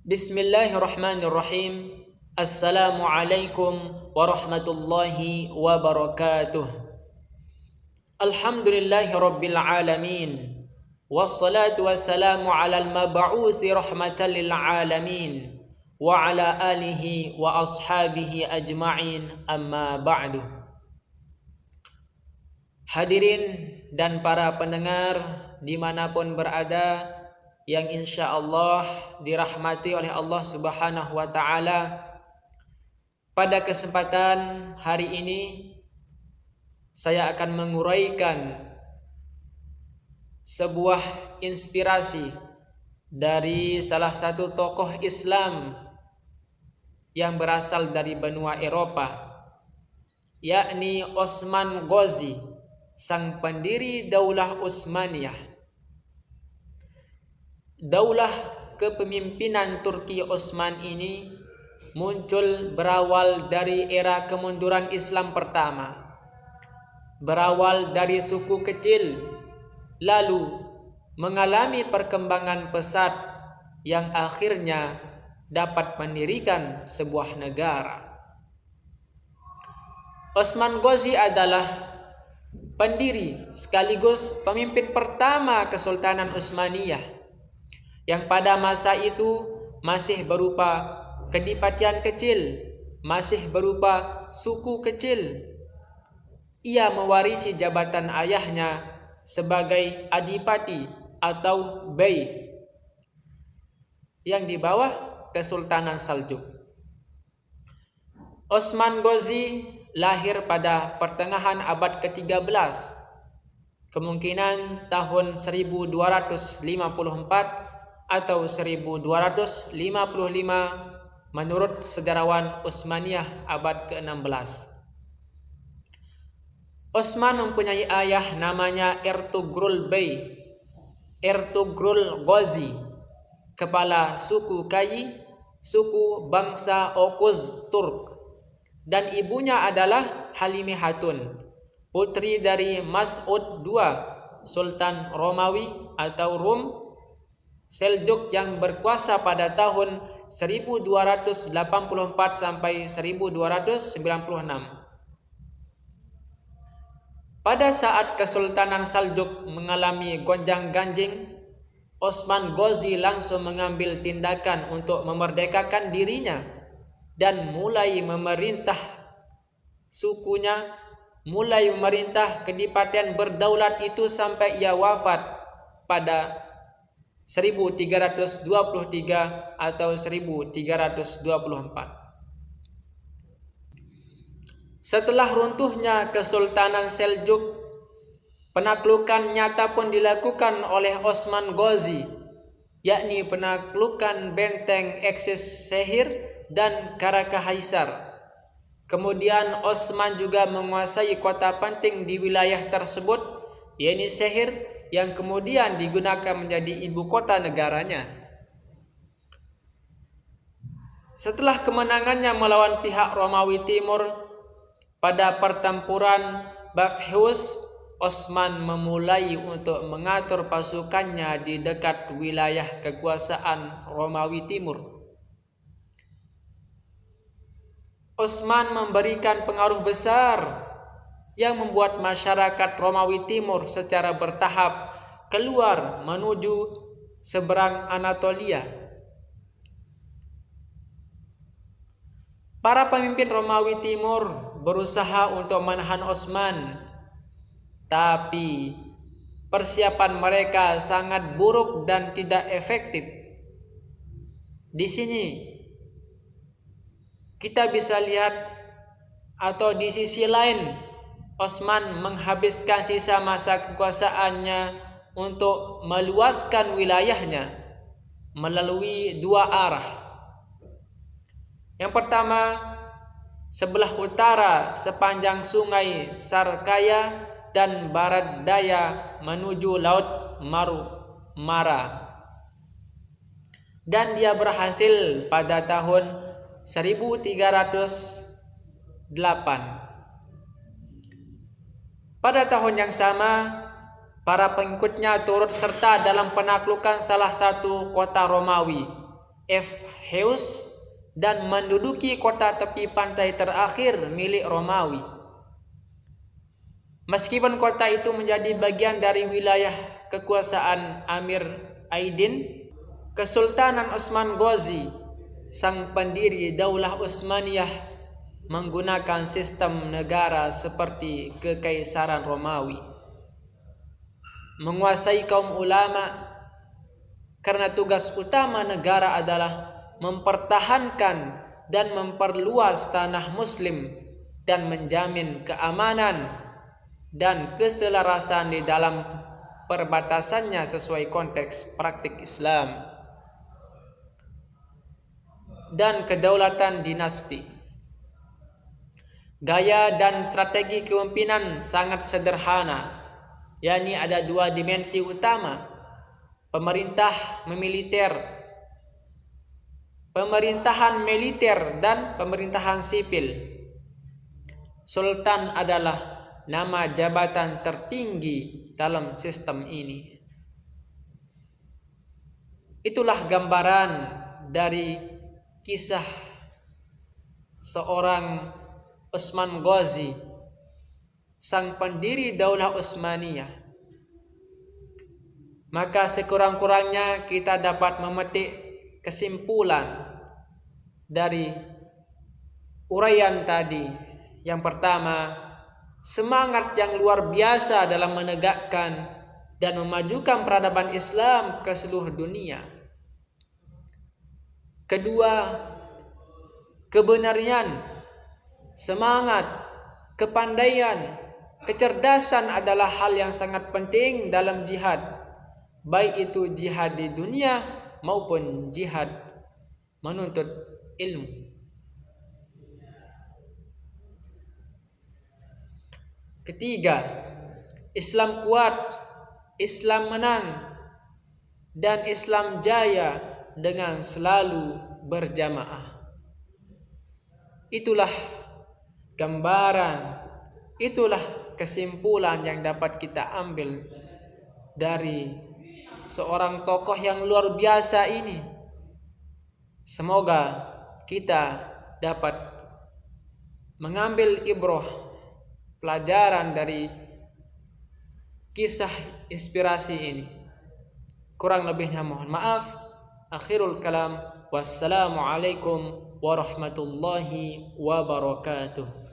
Bismillahirrahmanirrahim. Assalamualaikum warahmatullahi wabarakatuh. Alhamdulillahi rabbil alamin. Wassalatu wassalamu ala al-mab'uthi rahmatan lil alamin wa ala alihi wa ashabihi ajma'in, amma ba'du. Hadirin dan para pendengar dimanapun berada, yang insya Allah dirahmati oleh Allah Subhanahu wa Ta'ala, pada kesempatan hari ini saya akan menguraikan sebuah inspirasi dari salah satu tokoh Islam yang berasal dari benua Eropa, yakni Osman Ghazi, sang pendiri Daulah Utsmaniyah. Daulah kepemimpinan Turki Utsman ini muncul berawal dari era kemunduran Islam pertama. Berawal dari suku kecil, lalu mengalami perkembangan pesat yang akhirnya dapat mendirikan sebuah negara. Osman Ghazi adalah pendiri sekaligus pemimpin pertama Kesultanan Utsmaniyah, yang pada masa itu masih berupa kedipatian kecil, masih berupa suku kecil. Ia mewarisi jabatan ayahnya sebagai adipati atau bey yang di bawah Kesultanan Saljuk. Osman Ghazi lahir pada pertengahan abad ke-13, kemungkinan tahun 1254 atau 1255 menurut sejarawan Utsmaniyah abad ke-16. Osman mempunyai ayah namanya Ertugrul Bey, Ertugrul Ghazi, kepala suku Kayi, suku bangsa Okuz Turk, dan ibunya adalah Halimah Hatun, putri dari Mas'ud II, Sultan Romawi atau Rum Seljuk yang berkuasa pada tahun 1284 sampai 1296. Pada saat Kesultanan Saljuk mengalami gonjang-ganjing, Osman Ghazi langsung mengambil tindakan untuk memerdekakan dirinya dan mulai memerintah sukunya, mulai memerintah kedipatian berdaulat itu sampai ia wafat pada 1323 atau 1324. Setelah runtuhnya Kesultanan Seljuk, penaklukan nyata pun dilakukan oleh Osman Ghazi, yakni penaklukan benteng Eksis Sehir dan Karakahaisar. Kemudian Osman juga menguasai kota penting di wilayah tersebut, yakni Sehir, yang kemudian digunakan menjadi ibu kota negaranya. Setelah kemenangannya melawan pihak Romawi Timur pada pertempuran Bafhus, Osman memulai untuk mengatur pasukannya di dekat wilayah kekuasaan Romawi Timur. Osman memberikan pengaruh besar yang membuat masyarakat Romawi Timur secara bertahap keluar menuju seberang Anatolia. Para pemimpin Romawi Timur berusaha untuk menahan Osman, tapi persiapan mereka sangat buruk dan tidak efektif. Di sini kita bisa lihat, atau di sisi lain, Osman menghabiskan sisa masa kekuasaannya untuk meluaskan wilayahnya melalui dua arah. Yang pertama, sebelah utara sepanjang sungai Sarkaya dan barat daya menuju Laut Mara. Dan dia berhasil pada tahun 1308. Pada tahun yang sama, para pengikutnya turut serta dalam penaklukan salah satu kota Romawi, Efheus dan menduduki kota tepi pantai terakhir milik Romawi. Meskipun kota itu menjadi bagian dari wilayah kekuasaan Amir Aidin, Kesultanan Utsman Ghazi, sang pendiri Daulah Utsmaniyah, menggunakan sistem negara seperti Kekaisaran Romawi, menguasai kaum ulama, karena tugas utama negara adalah mempertahankan dan memperluas tanah muslim dan menjamin keamanan dan keselarasan di dalam perbatasannya sesuai konteks praktik Islam dan kedaulatan dinasti. Gaya dan strategi kepemimpinan sangat sederhana, yakni ada dua dimensi utama: pemerintahan militer dan pemerintahan sipil. Sultan adalah nama jabatan tertinggi dalam sistem ini. Itulah gambaran dari kisah seorang Utsman Ghazi, sang pendiri Daulah Utsmaniyah. Maka sekurang-kurangnya kita dapat memetik kesimpulan dari uraian tadi. Yang pertama, semangat yang luar biasa dalam menegakkan dan memajukan peradaban Islam ke seluruh dunia. Kedua, kebenaran, semangat, kepandaian, kecerdasan adalah hal yang sangat penting dalam jihad, baik itu jihad di dunia maupun jihad menuntut ilmu. Ketiga, Islam kuat, Islam menang, dan Islam jaya dengan selalu berjamaah. Itulah gambaran, itulah kesimpulan yang dapat kita ambil dari seorang tokoh yang luar biasa ini. Semoga kita dapat mengambil ibrah, pelajaran dari kisah inspirasi ini. Kurang lebihnya mohon maaf. Akhirul kalam. Wassalamualaikum warahmatullahi wabarakatuh.